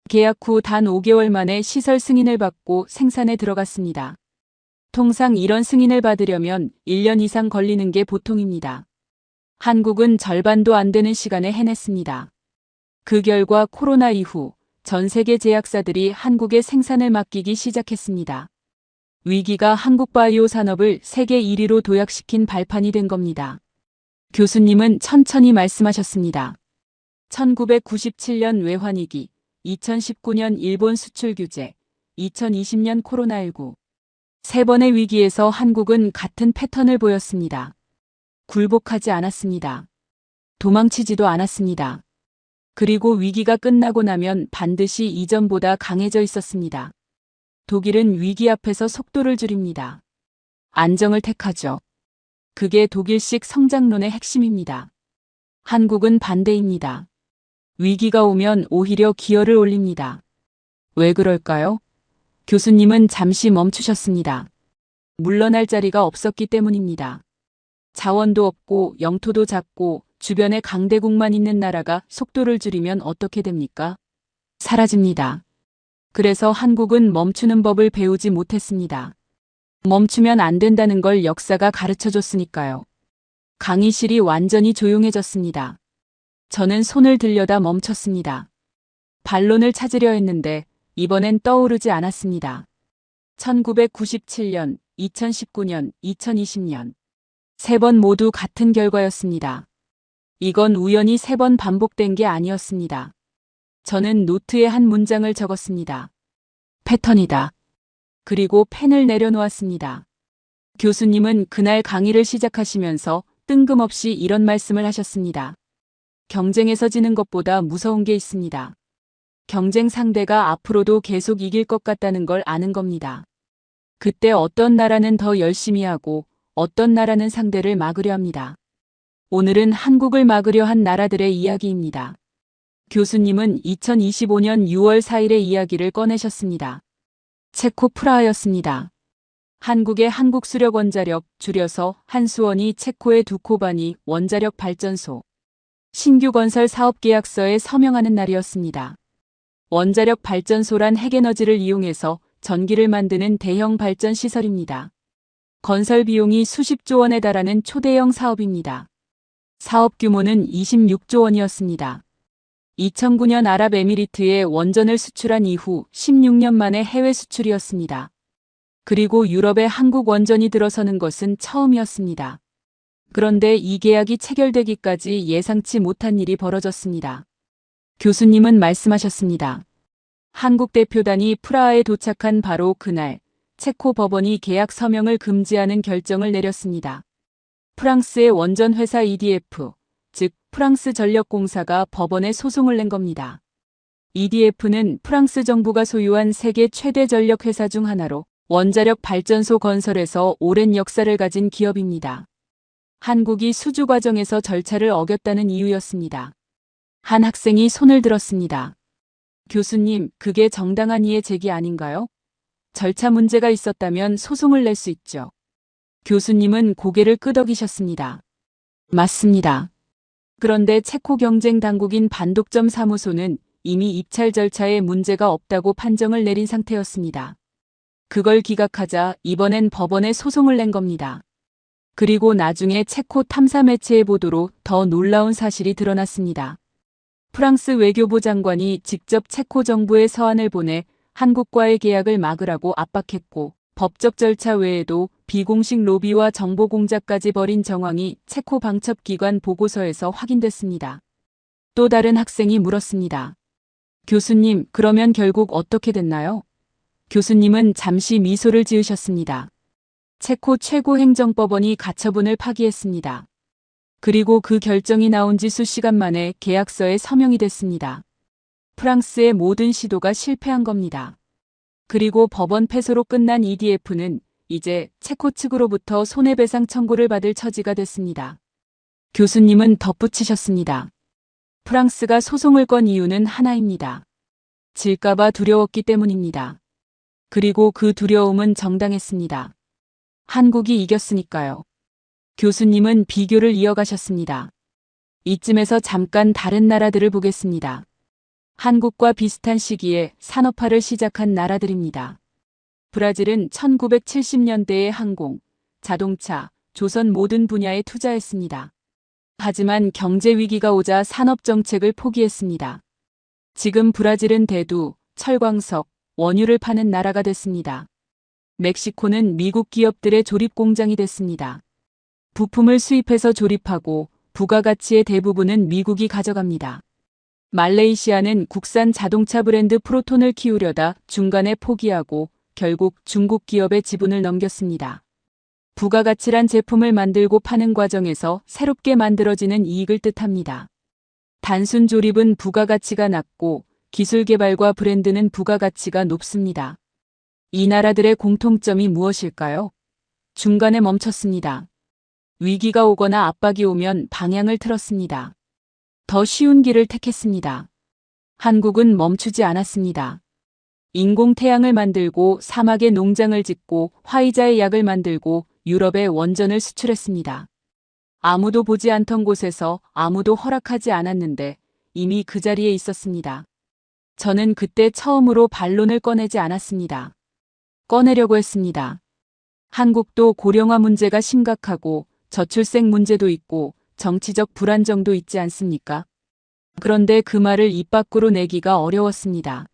계약 후 단 5개월 만에 시설 승인을 받고 생산에 들어갔습니다. 통상 이런 승인을 받으려면 1년 이상 걸리는 게 보통입니다. 한국은 절반도 안 되는 시간에 해냈습니다. 그 결과 코로나 이후 전 세계 제약사들이 한국에 생산을 맡기기 시작했습니다. 위기가 한국 바이오 산업을 세계 1위로 도약시킨 발판이 된 겁니다. 교수님은 천천히 말씀하셨습니다. 1997년 외환위기, 2019년 일본 수출 규제, 2020년 코로나19. 3번의 위기에서 한국은 같은 패턴을 보였습니다. 굴복하지 않았습니다. 도망치지도 않았습니다. 그리고 위기가 끝나고 나면 반드시 이전보다 강해져 있었습니다. 독일은 위기 앞에서 속도를 줄입니다. 안정을 택하죠. 그게 독일식 성장론의 핵심입니다. 한국은 반대입니다. 위기가 오면 오히려 기어를 올립니다. 왜 그럴까요? 교수님은 잠시 멈추셨습니다. 물러날 자리가 없었기 때문입니다. 자원도 없고 영토도 작고 주변에 강대국만 있는 나라가 속도를 줄이면 어떻게 됩니까? 사라집니다. 그래서 한국은 멈추는 법을 배우지 못했습니다. 멈추면 안 된다는 걸 역사가 가르쳐 줬으니까요. 강의실이 완전히 조용해졌습니다. 저는 손을 들려다 멈췄습니다. 반론을 찾으려 했는데 이번엔 떠오르지 않았습니다. 1997년, 2019년, 2020년. 세 번 모두 같은 결과였습니다. 이건 우연히 세 번 반복된 게 아니었습니다. 저는 노트에 한 문장을 적었습니다. 패턴이다. 그리고 펜을 내려놓았습니다. 교수님은 그날 강의를 시작하시면서 뜬금없이 이런 말씀을 하셨습니다. 경쟁에서 지는 것보다 무서운 게 있습니다. 경쟁 상대가 앞으로도 계속 이길 것 같다는 걸 아는 겁니다. 그때 어떤 나라는 더 열심히 하고 어떤 나라는 상대를 막으려 합니다. 오늘은 한국을 막으려 한 나라들의 이야기입니다. 교수님은 2025년 6월 4일의 이야기를 꺼내셨습니다. 체코 프라하였습니다. 한국의 한국수력원자력, 줄여서 한수원이 체코의 두코바니 원자력 발전소 신규 건설 사업 계약서에 서명하는 날이었습니다. 원자력 발전소란 핵에너지를 이용해서 전기를 만드는 대형 발전 시설입니다. 건설 비용이 수십조 원에 달하는 초대형 사업입니다. 사업 규모는 26조 원이었습니다. 2009년 아랍에미리트에 원전을 수출한 이후 16년 만에 해외 수출이었습니다. 그리고 유럽에 한국 원전이 들어서는 것은 처음이었습니다. 그런데 이 계약이 체결되기까지 예상치 못한 일이 벌어졌습니다. 교수님은 말씀하셨습니다. 한국 대표단이 프라하에 도착한 바로 그날, 체코 법원이 계약 서명을 금지하는 결정을 내렸습니다. 프랑스의 원전 회사 EDF, 즉 프랑스 전력공사가 법원에 소송을 낸 겁니다. EDF는 프랑스 정부가 소유한 세계 최대 전력 회사 중 하나로 원자력 발전소 건설에서 오랜 역사를 가진 기업입니다. 한국이 수주 과정에서 절차를 어겼다는 이유였습니다. 한 학생이 손을 들었습니다. 교수님, 그게 정당한 이의 제기 아닌가요? 절차 문제가 있었다면 소송을 낼 수 있죠. 교수님은 고개를 끄덕이셨습니다. 맞습니다. 그런데 체코 경쟁 당국인 반독점 사무소는 이미 입찰 절차에 문제가 없다고 판정을 내린 상태였습니다. 그걸 기각하자 이번엔 법원에 소송을 낸 겁니다. 그리고 나중에 체코 탐사 매체의 보도로 더 놀라운 사실이 드러났습니다. 프랑스 외교부 장관이 직접 체코 정부에 서한을 보내 한국과의 계약을 막으라고 압박했고 법적 절차 외에도 비공식 로비와 정보 공작까지 벌인 정황이 체코 방첩기관 보고서에서 확인됐습니다. 또 다른 학생이 물었습니다. 교수님, 그러면 결국 어떻게 됐나요? 교수님은 잠시 미소를 지으셨습니다. 체코 최고행정법원이 가처분을 파기했습니다. 그리고 그 결정이 나온 지 수시간 만에 계약서에 서명이 됐습니다. 프랑스의 모든 시도가 실패한 겁니다. 그리고 법원 패소로 끝난 EDF는 이제 체코 측으로부터 손해배상 청구를 받을 처지가 됐습니다. 교수님은 덧붙이셨습니다. 프랑스가 소송을 건 이유는 하나입니다. 질까봐 두려웠기 때문입니다. 그리고 그 두려움은 정당했습니다. 한국이 이겼으니까요. 교수님은 비교를 이어가셨습니다. 이쯤에서 잠깐 다른 나라들을 보겠습니다. 한국과 비슷한 시기에 산업화를 시작한 나라들입니다. 브라질은 1970년대에 항공, 자동차, 조선 모든 분야에 투자했습니다. 하지만 경제 위기가 오자 산업 정책을 포기했습니다. 지금 브라질은 대두, 철광석, 원유를 파는 나라가 됐습니다. 멕시코는 미국 기업들의 조립 공장이 됐습니다. 부품을 수입해서 조립하고 부가가치의 대부분은 미국이 가져갑니다. 말레이시아는 국산 자동차 브랜드 프로톤을 키우려다 중간에 포기하고 결국 중국 기업에 지분을 넘겼습니다. 부가가치란 제품을 만들고 파는 과정에서 새롭게 만들어지는 이익을 뜻합니다. 단순 조립은 부가가치가 낮고 기술 개발과 브랜드는 부가가치가 높습니다. 이 나라들의 공통점이 무엇일까요? 중간에 멈췄습니다. 위기가 오거나 압박이 오면 방향을 틀었습니다. 더 쉬운 길을 택했습니다. 한국은 멈추지 않았습니다. 인공태양을 만들고 사막에 농장을 짓고 화이자의 약을 만들고 유럽에 원전을 수출했습니다. 아무도 보지 않던 곳에서 아무도 허락하지 않았는데 이미 그 자리에 있었습니다. 저는 그때 처음으로 반론을 꺼내지 않았습니다. 꺼내려고 했습니다. 한국도 고령화 문제가 심각하고 저출생 문제도 있고 정치적 불안정도 있지 않습니까? 그런데 그 말을 입 밖으로 내기가 어려웠습니다.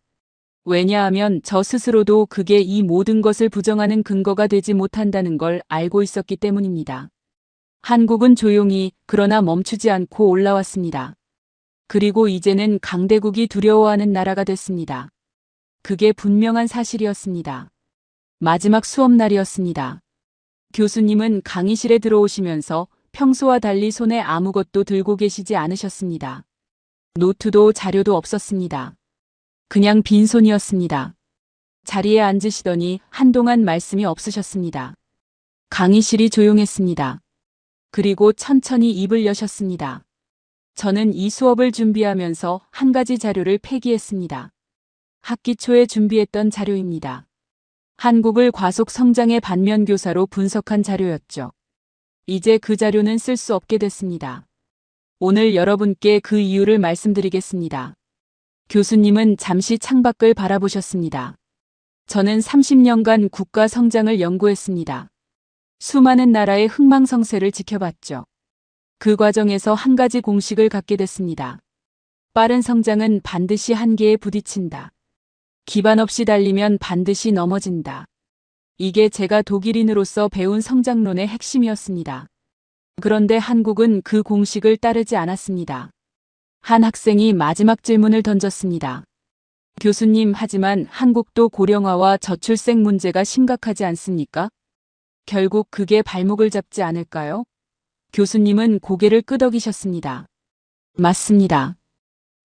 왜냐하면 저 스스로도 그게 이 모든 것을 부정하는 근거가 되지 못한다는 걸 알고 있었기 때문입니다. 한국은 조용히 그러나 멈추지 않고 올라왔습니다. 그리고 이제는 강대국이 두려워하는 나라가 됐습니다. 그게 분명한 사실이었습니다. 마지막 수업날이었습니다. 교수님은 강의실에 들어오시면서 평소와 달리 손에 아무것도 들고 계시지 않으셨습니다. 노트도 자료도 없었습니다. 그냥 빈손이었습니다. 자리에 앉으시더니 한동안 말씀이 없으셨습니다. 강의실이 조용했습니다. 그리고 천천히 입을 여셨습니다. 저는 이 수업을 준비하면서 한 가지 자료를 폐기했습니다. 학기 초에 준비했던 자료입니다. 한국을 과속 성장의 반면 교사로 분석한 자료였죠. 이제 그 자료는 쓸 수 없게 됐습니다. 오늘 여러분께 그 이유를 말씀드리겠습니다. 교수님은 잠시 창밖을 바라보셨습니다. 저는 30년간 국가 성장을 연구했습니다. 수많은 나라의 흥망성쇠를 지켜봤죠. 그 과정에서 한 가지 공식을 갖게 됐습니다. 빠른 성장은 반드시 한계에 부딪힌다. 기반 없이 달리면 반드시 넘어진다. 이게 제가 독일인으로서 배운 성장론의 핵심이었습니다. 그런데 한국은 그 공식을 따르지 않았습니다. 한 학생이 마지막 질문을 던졌습니다. 교수님, 하지만 한국도 고령화와 저출생 문제가 심각하지 않습니까? 결국 그게 발목을 잡지 않을까요? 교수님은 고개를 끄덕이셨습니다. 맞습니다.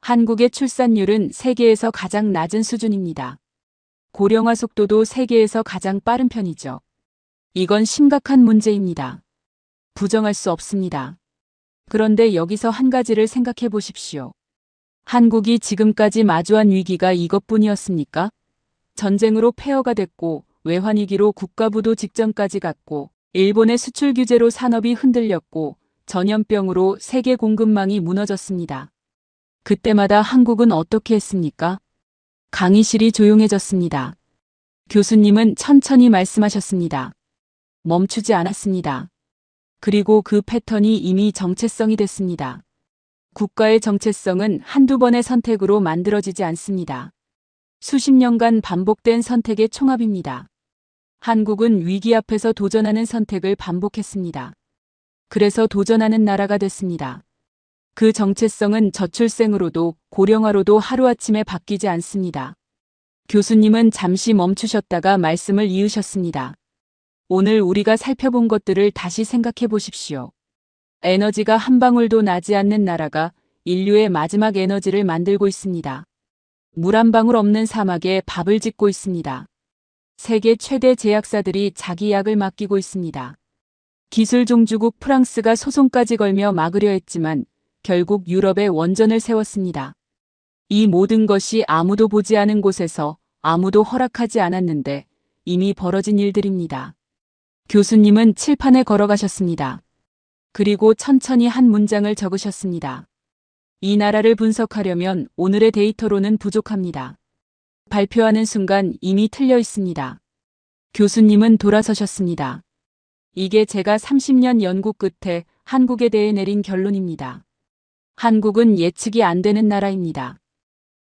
한국의 출산율은 세계에서 가장 낮은 수준입니다. 고령화 속도도 세계에서 가장 빠른 편이죠. 이건 심각한 문제입니다. 부정할 수 없습니다. 그런데 여기서 한 가지를 생각해 보십시오. 한국이 지금까지 마주한 위기가 이것뿐이었습니까? 전쟁으로 폐허가 됐고 외환위기로 국가부도 직전까지 갔고 일본의 수출 규제로 산업이 흔들렸고 전염병으로 세계 공급망이 무너졌습니다. 그때마다 한국은 어떻게 했습니까? 강의실이 조용해졌습니다. 교수님은 천천히 말씀하셨습니다. 멈추지 않았습니다. 그리고 그 패턴이 이미 정체성이 됐습니다. 국가의 정체성은 한두 번의 선택으로 만들어지지 않습니다. 수십 년간 반복된 선택의 총합입니다. 한국은 위기 앞에서 도전하는 선택을 반복했습니다. 그래서 도전하는 나라가 됐습니다. 그 정체성은 저출생으로도 고령화로도 하루아침에 바뀌지 않습니다. 교수님은 잠시 멈추셨다가 말씀을 이으셨습니다. 오늘 우리가 살펴본 것들을 다시 생각해 보십시오. 에너지가 한 방울도 나지 않는 나라가 인류의 마지막 에너지를 만들고 있습니다. 물 한 방울 없는 사막에 밥을 짓고 있습니다. 세계 최대 제약사들이 자기 약을 맡기고 있습니다. 기술 종주국 프랑스가 소송까지 걸며 막으려 했지만 결국 유럽에 원전을 세웠습니다. 이 모든 것이 아무도 보지 않은 곳에서 아무도 허락하지 않았는데 이미 벌어진 일들입니다. 교수님은 칠판에 걸어가셨습니다. 그리고 천천히 한 문장을 적으셨습니다. 이 나라를 분석하려면 오늘의 데이터로는 부족합니다. 발표하는 순간 이미 틀려 있습니다. 교수님은 돌아서셨습니다. 이게 제가 30년 연구 끝에 한국에 대해 내린 결론입니다. 한국은 예측이 안 되는 나라입니다.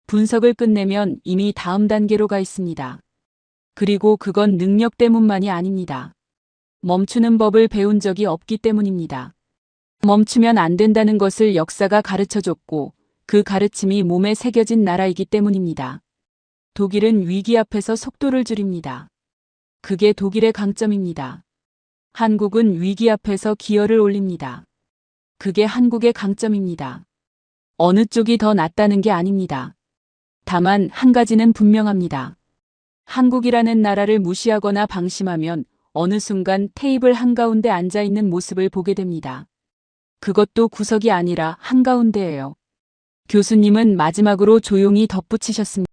분석을 끝내면 이미 다음 단계로 가 있습니다. 그리고 그건 능력 때문만이 아닙니다. 멈추는 법을 배운 적이 없기 때문입니다. 멈추면 안 된다는 것을 역사가 가르쳐줬고 그 가르침이 몸에 새겨진 나라이기 때문입니다. 독일은 위기 앞에서 속도를 줄입니다. 그게 독일의 강점입니다. 한국은 위기 앞에서 기어를 올립니다. 그게 한국의 강점입니다. 어느 쪽이 더 낫다는 게 아닙니다. 다만 한 가지는 분명합니다. 한국이라는 나라를 무시하거나 방심하면 어느 순간 테이블 한가운데 앉아 있는 모습을 보게 됩니다. 그것도 구석이 아니라 한가운데예요. 교수님은 마지막으로 조용히 덧붙이셨습니다.